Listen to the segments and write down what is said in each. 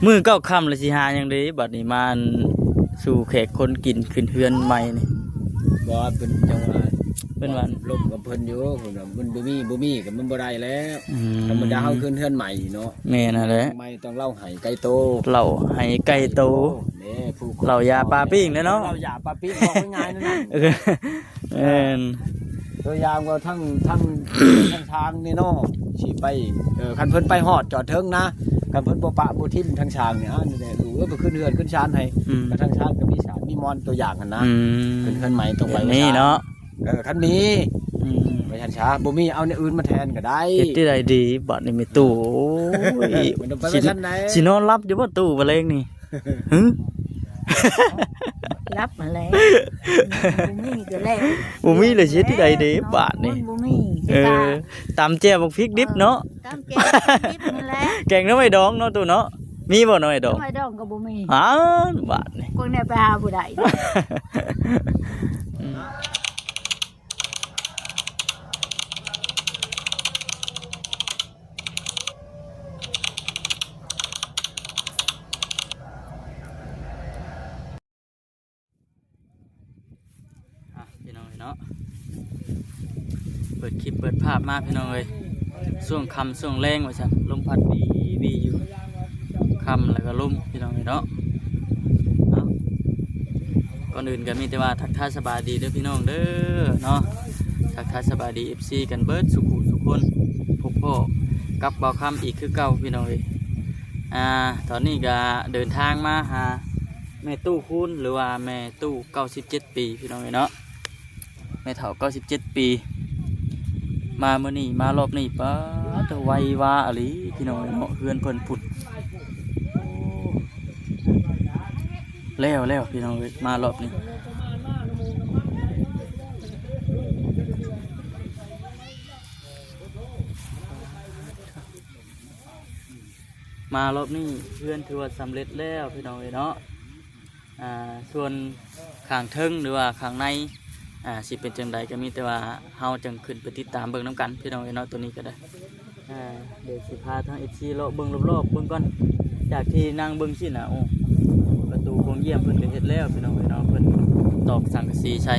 มื้อเก้าค่ำแล้วสิหาหยังได้บัดนี้มาสู่แขกคนกินขึ้นเฮือนใหม่นี่บ่เป็นจังหวะเป็นวันลมกับเพิ่นอยู่เพิ่นว่ามันบ่มีก็มันบ่ได้แล้วธรรมดาเฮาขึ้นเฮือนใหม่เนาะแม่นั่นแหละใหม่ต้องเล่าให้ไก่โตเหล้าให้ไก่โตนี่ผู้เหล้ายาปลาปิ้งเด้เนาะเหล้ายาปลาปิ้งบอกง่ายๆนั่นน่ะตัวยามก็ทั้งทางนี่เนาะสิไปคันเพิ่นไปฮอดจอดเทิงนะคันเพิ่นบ่ปะบ่ทิ่มทางช้างเนี่ยนี่แหละรู้ว่าไปขึ้นเรือนขึ้นชานให้ก็ทางช้างก็มีชานมีมอนตัวอย่างกันนะขึ้นเฮือนใหม่ต้องไปนี่เนาะคันมีไปชันช้าบ่มีเอาเนี่ยอื่นมาแทนก็ได้เฮ็ดได้ดีบัดนี้มีตู้โอ้ยสินอนรับอยู่บ่ตู้บ่เลงนี่หึรับมาแล้วบ่มีก็แล้วบ่มีเลยสิที่ใดเด้บาดนี่บ่มีตำแจ่วบักพริกดิบเนาะตำแจ่วดิบนั่นแหละแกงหน่อไม้ดองเนาะตู้เนาะมีบ่หน่อไม้ดองหน่อไม้ดองก็บ่มีบาดนี่พวกนี้ไปหาผู้ใดพี่น้องเนาะเปิดคลิปเปิดภาพมาพี่น้องเลยช่วงค่ำช่วงแรงว่าซั่นลมพัดวีอยู่ค่ำแล้วก็ลมพี่น้องเนาะก่อนอื่นก็มีแต่ว่าทักทายสบายดีเด้อพี่น้องเด้อเนาะทักทายสบายดี FC กันเบิดสุขุทุกคนพบพ่อกับเบาค่ำอีกคือเก่าพี่น้องเลยตอนนี้ก็เดินทางมาหาแม่ตู้คูณหรือว่าแม่ตู้97ปีพี่น้องเนาะแม่เฒ่า97ปีมาเมื่อนี้มารอบนี้ป้าตะไวว่าอะไรพี่น้องเนาะเฮือนเพิ่นผุดแล้วพี่น้องมารอบนี้มารอบนี้เพื่อนถือว่าสำเร็จแล้วพี่น้องเนาะส่วนข้างเทิงหรือว่าข้างในสิเป็นจังใดก็มีแต่ว่าเฮาจังขึ้นไปติดตามเบิ่งน้ำกันพี่น้องเนาะตัวนี้ก็ได้เดี๋ยวสิพาทาง FC เลาะเบิ่งรอบๆเบิ่งก่อนจากที่นั่งเบิ่งสินะโอ้ประตูคงเยี่ยมเพิ่นก็เฮ็ดแล้วพี่น้องเนาะเพิ่นตอกสังกะสีใช่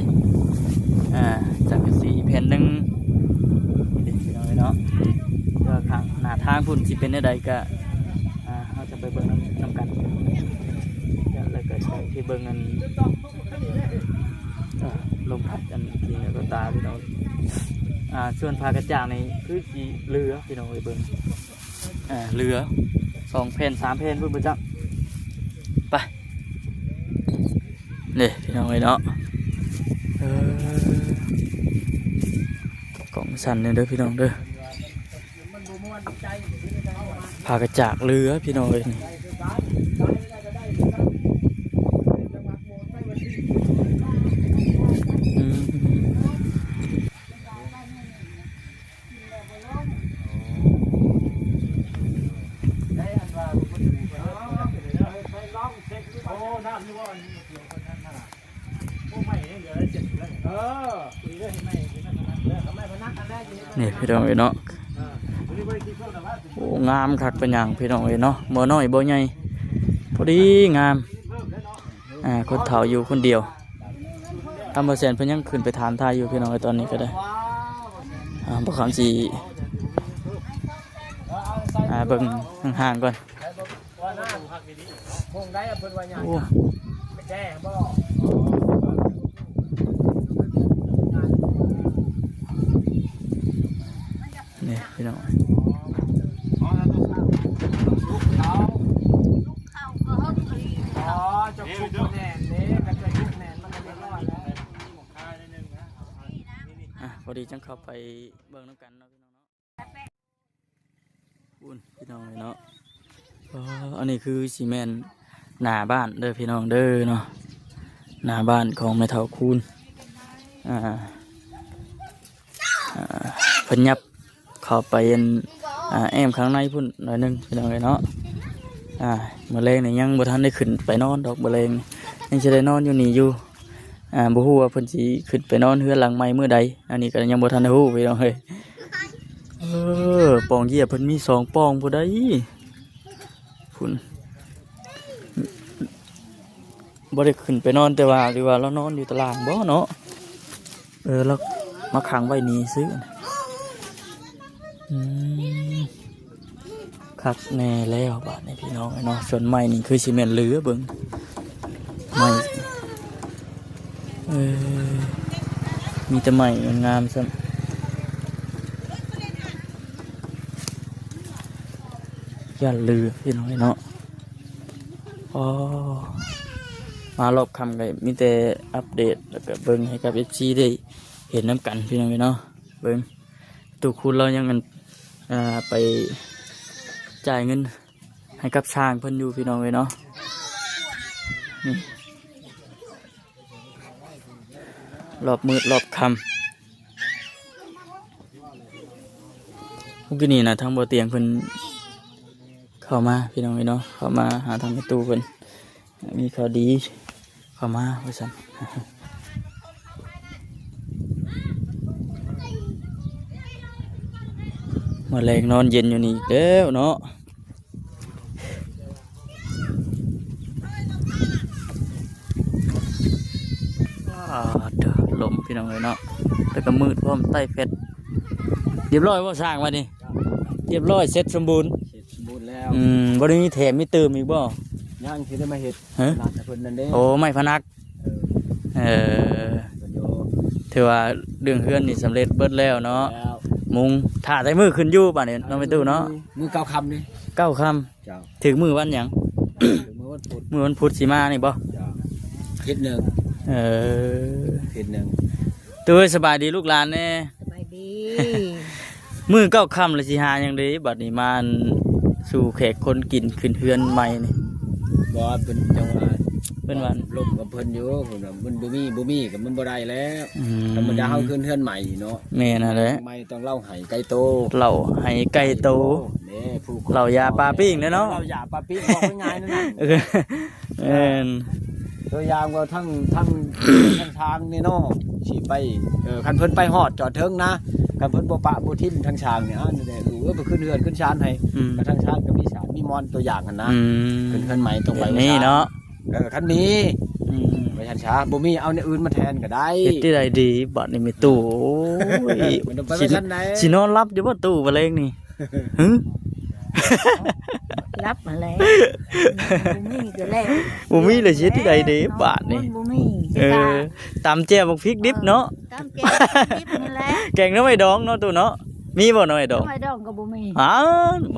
สังกะสีแผ่นนึงนี่พี่น้องเนาะก็ข้างหน้าทางพุ่นสิเป็นจังใดก็เฮาจะไปเบิ่งน้ำกันแล้วก็ใช้ที่เบิ่งกันลมพัดกันทีแล้วก็ตาพี่น้องส่วนพากระจ่างในคือสีเรือพี่น้องเบิ่งเรือ2 แผ่น 3 แผ่นพุ่นประจักไปนี่พี่น้องเนาะกล่องสั่นเนี่ยเด้อพี่น้องเด้อพากระจ่างเรือพี่น้องเลยนี่นี่พี่น้องเนาะโอ้งามคักเป็นอย่างพี่น้องเนาะบ่น้อยบ่ใหญ่พอดีงามคนเฒ่าอยู่คนเดียวทำเปอร์เซ็นต์เพิ่นยังขึ้นไปถามทายอยู่พี่น้องตอนนี้ก็ได้บ่คำสิเบิ่งห่างๆก่อนโอ้นี่พี่น้องพอดีจังเข้าไปเบิ่งน้ำกันเนาะพี่น้องเนาะพี่น้องเนาะอันนี้คือซีเมนต์หน้าบ้านเด้อพี่น้องเด้อเนาะหน้าบ้านของแม่เฒ่าคูณเพิ่นยับเข้าไปแอมข้างในพุ่นหน่อยนึงพี่น้องเนาะมะเร็งนี่ยังบ่ทันได้ขึ้นไปนอนดอกมะเร็งยังจะได้นอนอยู่นี่อยู่บ่ฮู้ว่าเพิ่นสิขึ้นไปนอนเฮือนหลังใหม่มื้อใดอันนี้ก็ยังบ่ทันได้ฮู้พี่น้องเฮ้ยปองเหยียบเพิ่นมี2ปองผู้ใดพุ่น บ่ได้ขึ้นไปนอนแต่ว่าหรือว่าเรานอนอยู่ตารางบ่เนาะเรามาขังไว้นี่ซื้อคักแน่แล้วบาดนี้พี่น้องเนาะส่วนไม้นี่คือสิแม่นเหลือเบิ่งไม้มีแต่ไม้งามๆซ้ำอย่าลือพี่น้องเนาะอ๋อมารอบคำกันมีแต่อัปเดตแล้วก็เบิ่งให้กับ FC ได้เห็นน้ำกันพี่น้องเนาะเบิ่งตุคุณเรายังมันไปจ่ายเงินให้กับช่างเพิ่นอยู่พี่น้องเนาะนี่รอบมืดรอบคำเมื่อกี้นี่นะทางบ่อเตียงเพิ่นเข้ามาพี่น้องเนาะเข้ามาหาทางประตูเพิ่นมีข่าวดีเข้ามาว่าซั่นมาแรงนอนเย็นอยู่นี่แล้วเนาะเด้อลมพี่น้องเลยเนาะแล้วก็มืดพร้อมใต้เฟสเรียบร้อยว่าสร้างมาดิเรียบร้อยเสร็จสมบูรณ์เสร็จสมบูรณ์แล้วบ่ได้มีแถมมีเติมอีกบ่ย่างที่ได้มาเฮ็ดนัดเพิ่นนั่นเด้โอ้ไม่พนักถือว่าเรื่องเฮือนนี่สำเร็จเบิดแล้วเนาะมุงถ่าใส่มือขึ้นอยู่ป่ะเนี่ยน้องไปตู้เนาะมือ9 คำนี่9 คำถึงมือวันหยังมือวันพุธสิมานี่บ่เฮ็ดหนึ่งเฮ็ดหนึ่งตัวสบายดีลูกหลานแน่สบายดี มือ9 คำเลยสิหาอย่างดีบัดนี้มาสู่แขกคนกินขึ้นเฮือนใหม่นี่บ่เป็นจังหวะเป็นวันลมกับเพิ่นอยู่ผมว่ามันบ่มีกับมันบ่ได้แล้วธรรมดาเฮาขึ้นเฮือนใหม่เนาะแม่นั่นแหละใหม่ต้องเล่าไห้ไก่โตเล่าไห้ไก่โตเล่ายาปลาปิ้งเนาะเล่ายาปลาปิ้งบอกง่ายๆนั่นน่ะตัวยามก็ทั้งทางนี่เนาะสิไปคันเพิ่นไปฮอดจอดเทิงนะคันเพิ่นบ่ปะบ่ทิ่มทางช้างเนี่ยนี่แหละรู้ว่าไปขึ้นเฮือนขึ้นชานให้ก็ทางช้างก็มีศาลมีมอนตัวอย่างกันนะขึ้นเฮือนใหม่ต้องไปนี่เนาะคันนี้ไปชันช้าบ่มีเอาในอื่นมาแทนก็ได้เฮ็ดที่ใดดีบัดนี้มีตู้โอ้ยสินอนรับอยู่บ่ตู้บ่เลงนี่หึรับมาแล้วบ่มีก็แล้วบ่มีเลยเฮ็ดที่ใดดีบาดนี่บ่มีตำแจ่วบักพริกดิบเนาะตำแจ่วดิบนี่แหละแกงน้ำไม้ดองเนาะตู้เนาะมีบ่น้ำไม้ดองน้ำไม้ดองก็บ่มี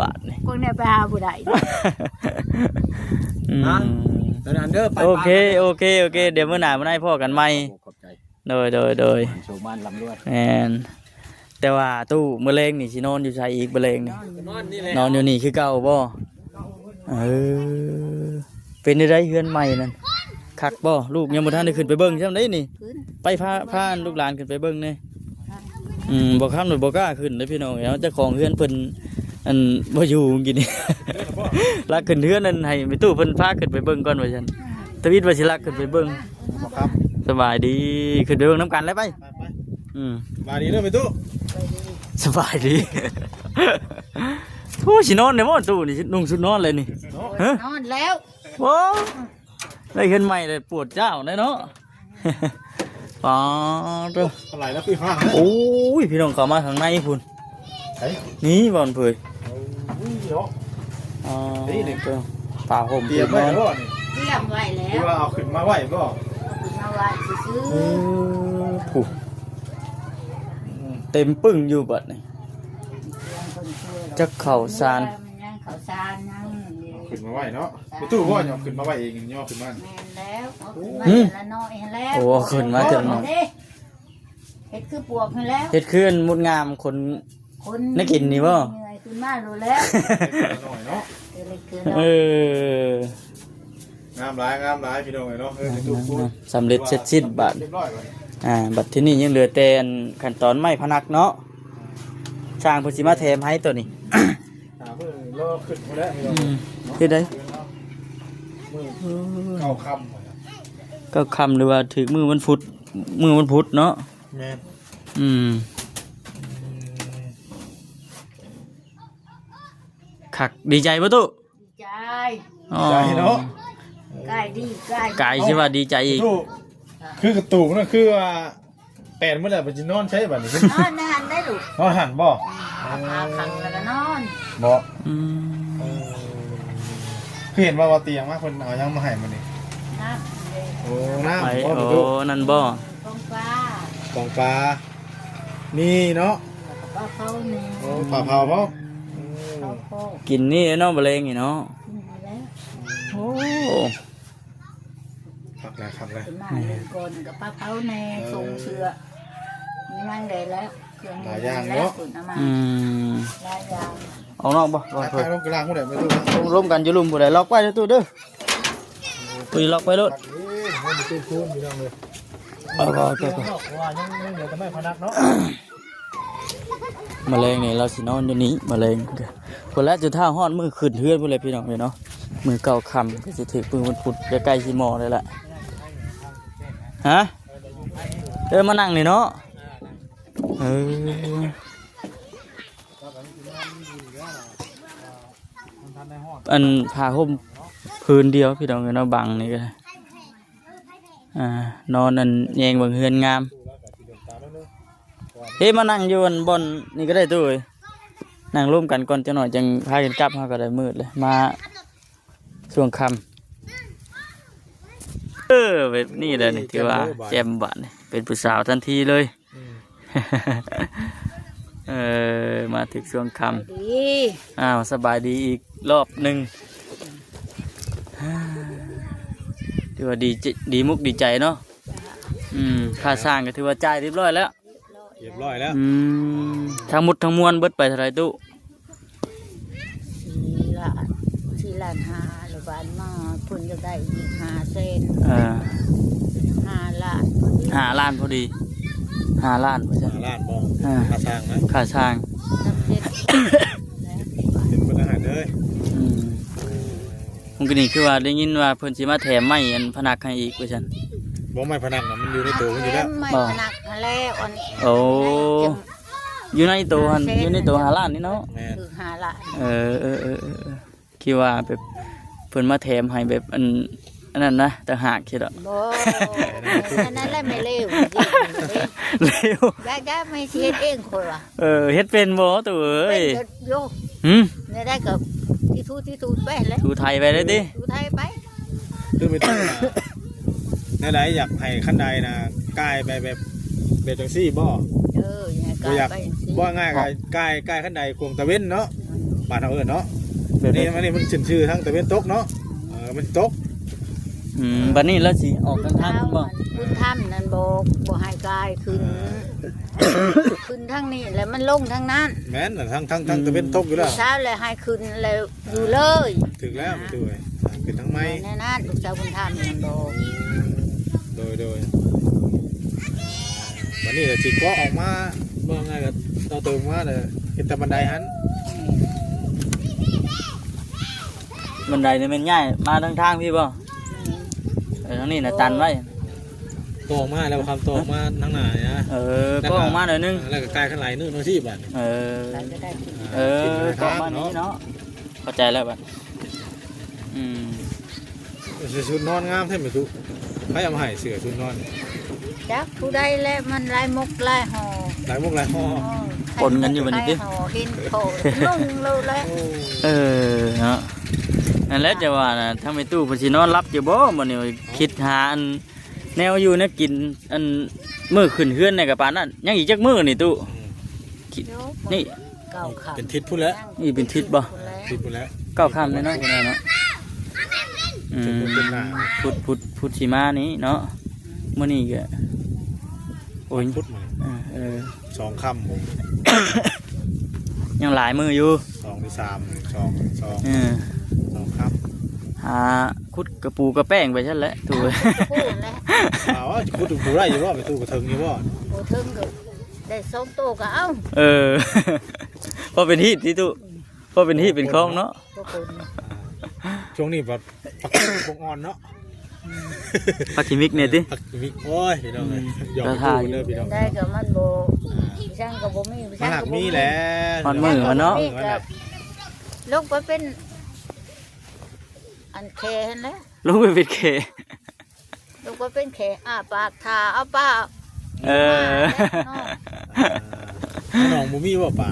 บาดนี่พวกนี้ไปหาผู้ใดโอเคเดี๋ยวมื้อหน้ามื้อไหนพ่อกันใหม่โดยโชว์บ้านลำด้วยแต่ว่าตู้มื้อแลงนี่สินอนอยู่ไสอีกมื้อแลงนี่นอนอยู่นี่คือเก่าบ่เป็นได้เฮือนใหม่นั่นคักบ่ลูกยังบ่ทันได้ขึ้นไปเบิ่งใช่มั้ยนี่ไปพาลูกหลานขึ้นไปเบิ่งนี่บ่ค้ำหรือบ่กล้าขึ้นเด้อพี่น้องเจ้าของเฮือนเพิ่นอันบ่อยู่กินนี่ลักขึ้นเฮือนนั่นให้ไปตู้เพิ่นพาขึ้นไปเบิ่งก่อนว่าซั่นตะวิดว่าสิลักขึ้นไปเบิ่งครับสบายดีขึ้นไปเบิ่งน้ำกันเลยไปสบายดีเด้อไปตู้สบายดีโอ้สินอนได้บ่ตู้นี่นุ่งชุดนอนเลยนี่นอนแล้วโอ้ได้เฮือนใหม่เลยปวดเจ้าได้เนาะป๋าเด้อเท่าไหร่แล้วพี่ฟ้าโอ้ยพี่น้องเข้ามาข้างในพุ่นนี่บ่อนเผยนี่ก็ป่าห่ม เตรียมไว้แล้วนี่เตรียมไว้แล้วที่ว่าเอาขึ้นมาไว้บ่มาไว้ซื้อผูกเต็มปึ้งอยู่บัดนี่จะเข่าซานข้าวสารนั่งขึ้นมาไว้เนาะไปตู้บ่ย่อขึ้นมาไว้เองย่อขึ้นมาแม่นแล้วขึ้นมาละน้อยแล้วโอ้ขึ้นมาถึงเฮ็ดคือปวกให้แล้วเฮ็ดขึ้นมุดงามคนนักกินนี่บ่ขึ้นมารู้แล้วงามหลายพี่น้องเนาะสำเร็จเสร็จสิ้นบัดบัดที่นี่ยังเหลือแต่ขั้นตอนไม้พนักเนาะช่างเพิ่นสิมาแถมให้ตัวนี้รอขึ้นบ่ได้เฮ็ดได้9 ค่ำหรือว่าถึงมื้อวันพุธเนาะแม่นคักดีใจป่ะตุ๊ดีใจเนาะ ใกล้ดีใกล้ กายสิว่าดีใจอีก ตู้คือกระตูกนั่นคือว่าแปดเมื่อไหร่ไปจินอนใช้บัดนี้ นอนในหันได้ลูก นอนหันบ่ เอาผ้าขังแล้วก็นอน บ่ อืม คือเห็นว่าเตียงมาเพิ่นเอายังมาให้มื้อนี้ น้ำเลย โอ้น้ำ ไป บ่ โอ้ ตู้ นั่นบ่ กองฟ้า ของปลานี่เนาะ ปลาเขาเนี่ย โอ้ปลาเผาเนาะ เขาโคก กินนี่เนาะบ่เลงนี่เนาะ ขึ้นมาแล้ว โอ้ ขับแล้วขับแล้ว ขึ้นมาเลยก่อนกับปลาเขาในทรงเชือมีนั่งได้แล้วเครื่องมือแล้วขุนเอามา อืม หลายอย่าง เอานอกบ่บ่ ไป เพิ่น ลงกลางผู้ใดไม่รู้นะ ร่วมกันอยู่ลุมผู้ใดล็อกไว้เด้อตู้เด้อปุยล็อกไว้โลด มันมีตู้คูนอยู่นั่งเลย เอาก็ ว่ายังเหลือแต่ไม่พนักเนาะ แมลงนี่เราสินอนอยู่นี้แมลงพุ่นแล้วจะท่าฮ้อนมือขึ้นเฮือนพุ่นเลยพี่น้องเอ้ยเนาะมือเก่าค่ำก็สิถึกมือมันพุดใกล้ๆสิหมอเลยล่ะฮะมานั่งนี่เนาะอันผ้าห่มพื้นเดียวพี่น้องเอ้ยเนาะบังนี่ก็นอนอันแยงเบิ่งเฮือนงามเฮ้มานั่งอยู่บนนี่ก็ได้ตู้เอ้ยนั่งร่วมกันก่อนจะหน่อยจังพากันกลับเฮาก็ได้มืดเลยมาช่วงค่ำแบบนี้เลยนี่ถือว่าแจ่มบานนี่เป็นผู้สาวทันทีเลย มาถึงช่วงค่ำ ดี สบายดีอีกรอบหนึ่งถือว่าดีมุกดีใจเนาะค่าสร้างก็ถือว่าจ่ายเรียบร้อยแล้ว เรียบร้อยแล้ว ทั้งหมดทั้งมวลเบิดไปเท่าไหรตู้ 4 ล้านหรือบ้านมาเพิ่นจะได้อีก5 เซน 5 ล้าน 5 ล้านพอดี5 ล้านพอดี ล้านบ่ค่าสร้างนะ ค่าสร้าง น้ำเจ็ด เป็นคนอาหารเลย ผมก็นี่คือว่าได้ยินว่าเพิ่นสิมาแถมไม้อันพนักให้อีกว่าซั่น บ่ไม่พนักนะมันอยู่ในตัวมันอยู่แล้ว ไม่พนักแล้วอัน โอ้อยู่ในตัวหันอยู่ในตัว5 ล้านนี่เนาะ แม่น คือ5 ล้าน คิดว่าแบบเพิ่นมาแถมให้แบบอันนั้นนะแต่หากคิดอ่ะ บ่นั่นแหละไม่เร็ว เร็ว ได้ไม่เฮ็ดเองคนว่ะ เฮ็ดเป็นบ่ตัวเอ้ย โย เนี่ยได้กับที่ทูไปแล้ว ทูไทยไปเลยดิ ทูไทยไป คือไม่ต้องในหลายอยากให้ขั้นใดนะกายไปแบบจังซี่บ่ อย่าง บ่อยากบ่ง่ายกายขั้นใดควงตะเว้นเนาะบ้านเฮาเอิ้นเนาะนี่มันชื่อทั้งตะเว้นตกเนาะมันตก บัดนี้แล้วสิออกทางคุณบ่ คุณทำนั่นบ่ให้กายขึ้นขึ้นทั้งนี้แล้วมันลงทั้งนั้น แม่นทั้งตะเว้นตกอยู่แล้ว เช้าเลยให้ขึ้นแล้วอยู่เลย ถึงแล้วด้วยเป็นทั้งไม้ แน่นอนลูกสาวคุณทำนั่นบ่ โดยวันนี้จิก็ออกมาบ่ง่ายก็เราเติมมาเลยเห็นแต่บันไดหัน บันไดนี่มันง่ายมาทางพี่บ่ทางนี้น่ะตันไว้ ตอกมาแล้วคำตอกมาทั้งหน้านะ ก็ออกมาหน่อยนึง แล้วก็กลายข้างไหลนึงน้องชีพบัด เราจะได้ขึ้น ก็ออกมานี้เนาะเข้าใจแล้วบัด ชุดนอนงามแท้ไหมทุกใครเอามาให้เสือชุดนอน จักผู้ใดแล้วมันลายมกลายห่อ หลายมุกหลายห่อ ปนกันอยู่บัดนี้ดิ ห่อเห็นโผล่นุ่งเลย เนาะนั่นแหละจะว่านะถ้าไม่ตู้เพนสินอนรับอยู่บ่มื้อนี้คิดหาอันแนวอยู่นะกินอันมื้อขึ้นเฮือนในกระปานนั้นยังอีกจักมื้อนี่ตู้นี่ เก่าขับ เป็นทิศพุ่นแล้ว นี่เป็นทิศบ่ ทิศพุ่นแล้ว 9 ค่ำเลยเนาะคุณเนาะพุทธิมานี้เนาะมื้อนี้ก็โอ้ย พุทธมาสองคำผม ยังหลายมื้ออยู่ 2 ที่ 3 2คำ หาคุดกระปูกระแป้งไปซั่นแหละตู้ พูดแล้ว เอาว่าจะพูดถึงผู้ไรอยู่บ่ไปตู้กระเทิงอยู่บ่ โอ้ถึงก็ได้2ตัวก็เอา พอเป็นฮีดที่ตู้พอเป็นฮีดเป็นคลองเนาะ ทุกคน ช่วงนี้แบบปักปงอ่อนเนาะ พักกิมิกเนี่ยติ ปักมิกโอ้ยพี่น้องเลยหยอกพูดเลยพี่น้อง ได้ก็มันบ่ช่างก็บ่มี มาหักมีแหละ ฮอนมือมันเนาะ ลงไปเป็นอัน อันแขนแล้ว ลงไปเป็นเค ลูกว่าเป็นแขอ้าปากทาเอาป้า เออ น้องบ่มีบ่ป่า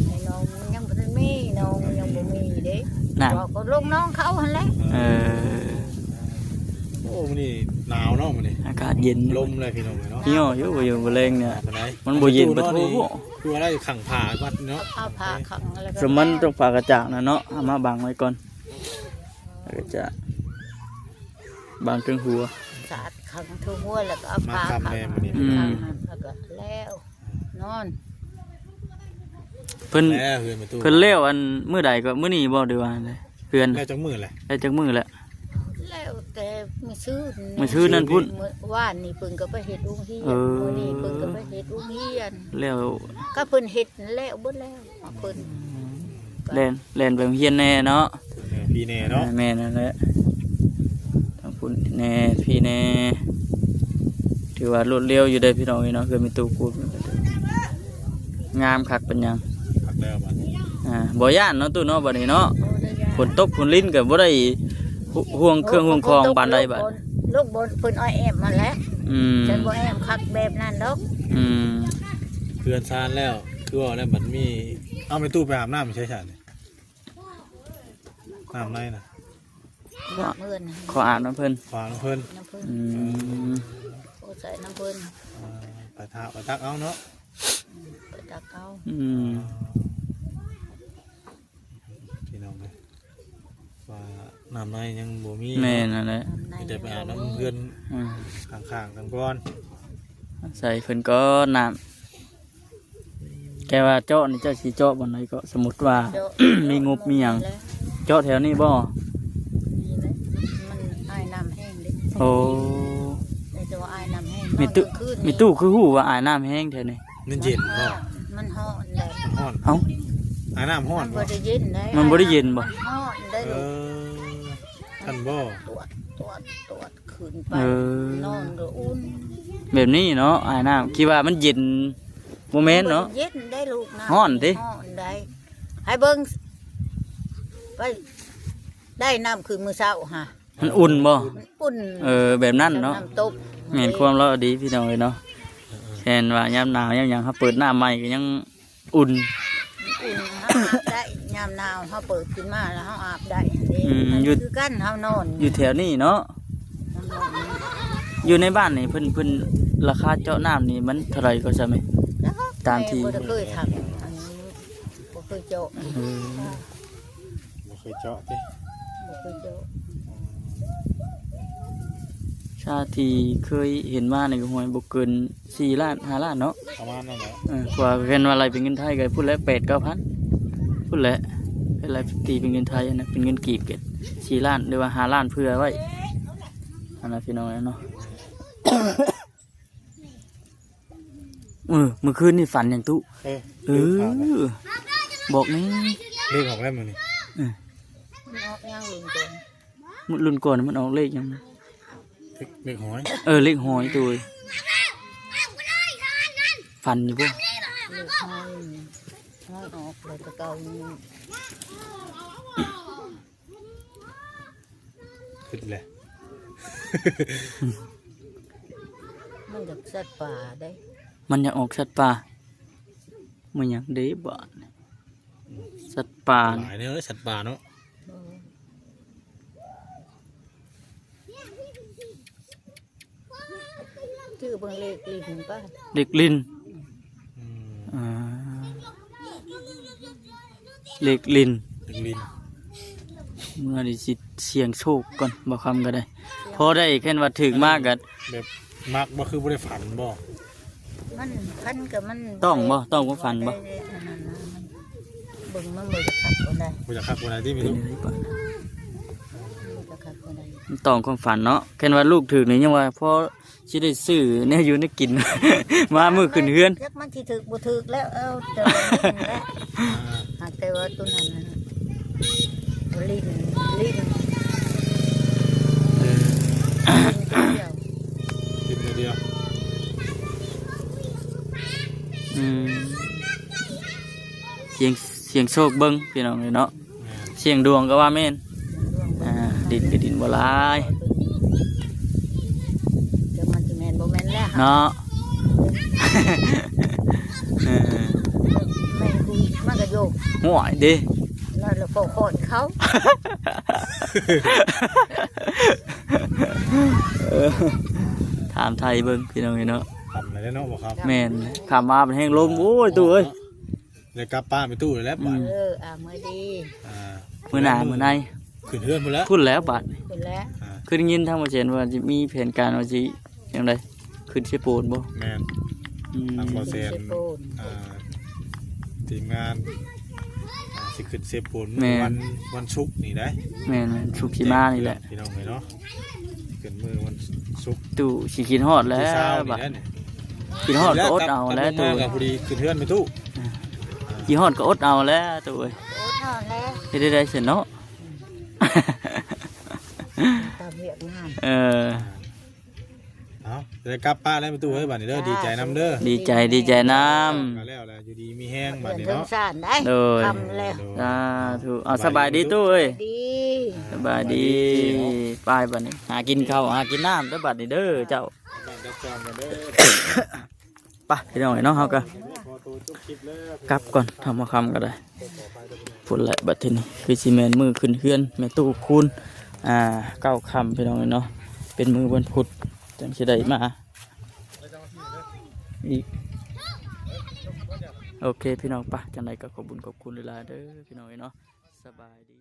ไอ้น้องยังบ่ได้มีน้องยังบ่มีเด้ น่ะ บอกก็ลูกน้องเขาหั่นแหละ เออ โอ้มื้อนี้หนาวเนาะมื้อนี้ อากาศเย็น ลมเลยพี่น้องเนาะ เหี่ยวอยู่บ่แรงเนี่ย ปานใด มันบ่เย็นบ่โท คืออะไรขังผ่าวัดเนาะ เอาผ้าขังแล้วก็ สมมันต้องฝากระจากนะเนาะเอามาบังไว้ก่อนแล้วก็จะบังถึงหัว สาดขังทั่วหัวแล้วก็เอาผ้าขังแล้วก็แล้วนอน เพิ่น แล้วเฮือนประตู เพิ่นเลี้ยวอันมื้อใดก็มื้อนี้บ่ได้ว่าเลยเพื่อน แล้วจังมื้อแหละ ได้จักมื้อแล้ว แล้วแต่มีซื้อ มื้อชื่อนั่นพุ่น ว่านนี่เพิ่นก็ไปเฮ็ดอุ้งเฮียน เออ มื้อนี้เพิ่นก็ไปเฮ็ดอุ้งเฮียน แล้ว ก็เพิ่นเฮ็ดแล้วเบิดแล้วเพิ่น แล่นไปโรงเรียนแน่เนาะ พี่แน่เนาะ แม่นั่นแหละทางพุ่นแน่พี่แน่ถือว่ารวดเร็วอยู่ได้อพี่น้องเนาะคือมีตู้กูดงามคักเป็นหยัง พักแล้วบัด บ่ย่านเนาะตู้เนาะบัดนี้เนาะ โอ้ได้ยา ฝนตกฝนลิ้นก็บ่ได้ห่วงเครื่องห่วงคองปานใดบัด ลูกบนเพิ่นอ้อยแอมมาแล้ว อืม ฉันบ่แอมคักแบบนั้นดอก อืม เพื่อนซานแล้วคือว่าแล้วมันมีเอาไปตู้ไปอาบน้ำไม่ใช่ฉันน้ำในน่ะ เพิ่น ขออ่านน้ำเพิ่น ขวางเพิ่น น้ำเพิ่น อืม โอ้ใส่น้ำเพิ่น ไปทาไปตักเอาเนาะ ไปตักเอา อืม พี่น้องเลยว่าน้ำในยังบ่มี แม่นั่นแหละ ใน จะไปอาบน้ำเพื่อน อืม ข้างๆกันก่อน ใส่เพิ่นก็น้ำแกว่าเจาะนี่เจ้าสิเจาะบ่ไหนก็สมมุติว่า มีงบมีหยังเจาะแถวนี้บ่ นี่แหละมันอ้ายน้ำแห้งเด้ โอ้ ได้แต่ว่าอ้ายน้ำแห้ง มีตู้ นอนกลางคืน มีตู้คือฮู้ว่าอายน้ำแห้งแถวนี้ มันเย็นบ่ มันฮ้อนได้ ฮ้อน เอ้า อาน้ำฮ้อ มัน น บ่ บ่ได้เย็นได้ มันบ่ได้เย็นบ่ มันฮ้อนได้ เอ ลูก อท่านบ่ ตรวจขึ้นไป เออ นอนก็อุ่น แบบนี้เนาะอายน้ำคิดว่ามันเย็นบ่แม่นเนาะ เย็นได้ลูกนะ ฮ้อนติ ฮ้อนได้ให้เบิ่งไปได้น้ำคืนมื้อเช้าฮะ มันอุ่นบ่ มันอุ่น แบบนั้นเนาะ น้ำตก เห็นความเราดีพี่น้องเลยเนาะแทนว่ายามหนาวยามหยังเขาเปิดหน้าใหม่ก็ยังอุ่น อุ่นเฮาอาบได้ยามหนาวเฮาเปิดขึ้นมาแล้วเฮาอาบได้เด้ อืม อัน อยู่ นี้คือกันเฮานอน อยู่แถวนี้เนาะ น้ำนอน อยู่ในบ้านนี่เพิ่นราคาเจาะน้ำนี่มันเท่าไหร่ก็ใช่ไหม แล้ว ตามที่ แบ่ได้เคยทำอันนี้บ่เคยเจาะ บ่เคยเจาะติ บ่เคยเจาะ ชาติเคยเห็นมาในก็หวยบ่เกิน4 ล้าน5 ล้านเนาะ ประมาณนั้นแหละ กว่าเห็นว่าอะไรเป็นเงินไทยก็พูดแล้ว8-9,000พูดแล้วอะไรตีเป็นเงินไทยอันนะเป็นเงินกีบเก็ด4 ล้านหรือว่า5 ล้านเพื่อไว้อันนั้นพี่น้องเนาะ เมื่อคืนนี่ฝันอย่างตุ เออ เออ บอกนี่ เลขของแล้วมื้อนี้ มันออกย่างลุงก่อน มันรุ่นก่อนมันออกเลขยังนะ เลขหอย เลขหอยตัวฝันอยู่พวก เลขห้อยออกเลยแตะเก่านี่ ขึ้นแหละ มันจากสัตว์ป่าได้ มันอยากออกสัตว์ป่ามันอยากเด้บ่สัตว์ป่า หลายเนี่ยสัตว์ป่าเนาะ ชื่อเบิ่งเลขลิ้นป่ะ เด็กลิน อืม อ่าเลขลิน เลขลิ้น เมื่อดิสิเสียงโชคก่อนบ่คำก็ได้พอได้แค่ว่าถึงมากกัน แบบมักบ่คือบ่ได้ฝันบ่ มันพันกับมัน ต้องก็ฝันบ่ ได้อันนั้นนะมันเบิ่งมันบ่จะขัดก็ได้ บ่จะคักบ่ได้ที่มี เป็น ลูก อะไรก่อน บ่จะขัดก็ได้ มันต้องความฝันเนาะแค่ว่าลูกถึงนี่ยังว่าพอสิได้ซื้อเนี่ยอยู่ในกิน มามือขึ้นเฮือน จักมันสิถึกบ่ถึกแล้วแต่ว่าลิ้นแล้ว อ่า หากแต่ว่าตัวนั้นน่ะลิ้นลิ้นเดียว ลิ้นเดียว อืมเสียงโชคเบิ้งพี่น้องเลยเนาะ แม่น เสียงดวงก็ว่าแม่น ร่วงไป ดินก็ดินบ่หลาย จะมันจะแมนบ่แมนแล้ว เนาะ เออ แม่คุยมันก็โยก ห่วยดิ นั่นแหละพอโคตรเขา เออถามไทยเบิ่งพี่น้องเนาะ ทำอะไรได้เนาะบ่ครับ แม่นข้ามมาเป็นแห้งลมโอ้ยตู้เอ้ย เลยกลับป้านไปตู้เลยแล้วบัด มือดี อ่า มื้อหน้ามื้อใน ขึ้นเฮือนพุ่นแล้ว พูดแล้วบัด คุณแล้ว อ่า คือได้ยินทางบ่เห็นว่าสิมีแผนการว่าสิจังไดขึ้นสิปูนบ่ แม่น อืม ทางบ่ เซ เซน ปูน ทีมงานสิขึ้นเซปูนวันศุกร์นี่ได้ แม่นชุกสิมานี่แหละ พี่น้องเนาะขึ้นมือวันศุกร์ ตู้สิกินฮอดแล้ว ที่เช้า บัด นี่แหละนี่ กินฮอดก็อดเอาแล้ว ตู้ ตู้ กับพอดีขึ้นเฮือนไปตู้ กินฮอดก็อดเอาแล้วตู้เอ้ย โอ้นอนแล้ว เฮ็ดได้เสิเนาะ ตามเรียกงาน เออ เอาจะกลับป้านแล้วไปตู้เฮ้ยบัดนี้เด้อดีใจนำเด้อ ดีใจน้ ก็แล้วแหละอยู่ดีมีแห้งบัด เพื่อน นี้ เทิง เนาะ สานได้ ำโดย ทำแล้ว สาธุเอาสบายดีตู้เอ้ย ดี สบายดีไปบัดนี้หากินข้าวหากินน้ำเด้อบัดนี้เด้อเจ้า การจัดจองกันเด้อ ไปพี่น้องไอ้น้องเฮาก็ พอตัวจุกคลิปแล้ว กลับก่อนทำมาคำก็ได้พุ่นแหละบัดทีนี้คือซีเมนมือขึ้นเฮือนแม่ตู้คูณเก้าคำพี่น้องไอ้เนาะเป็นมือวันพุธจังสิได้มาอีกโอเคพี่น้องปะจังไดก็ขอบคุญขอบคุณเวลายๆเด้อพี่น้องไอ้เนาะสบายดี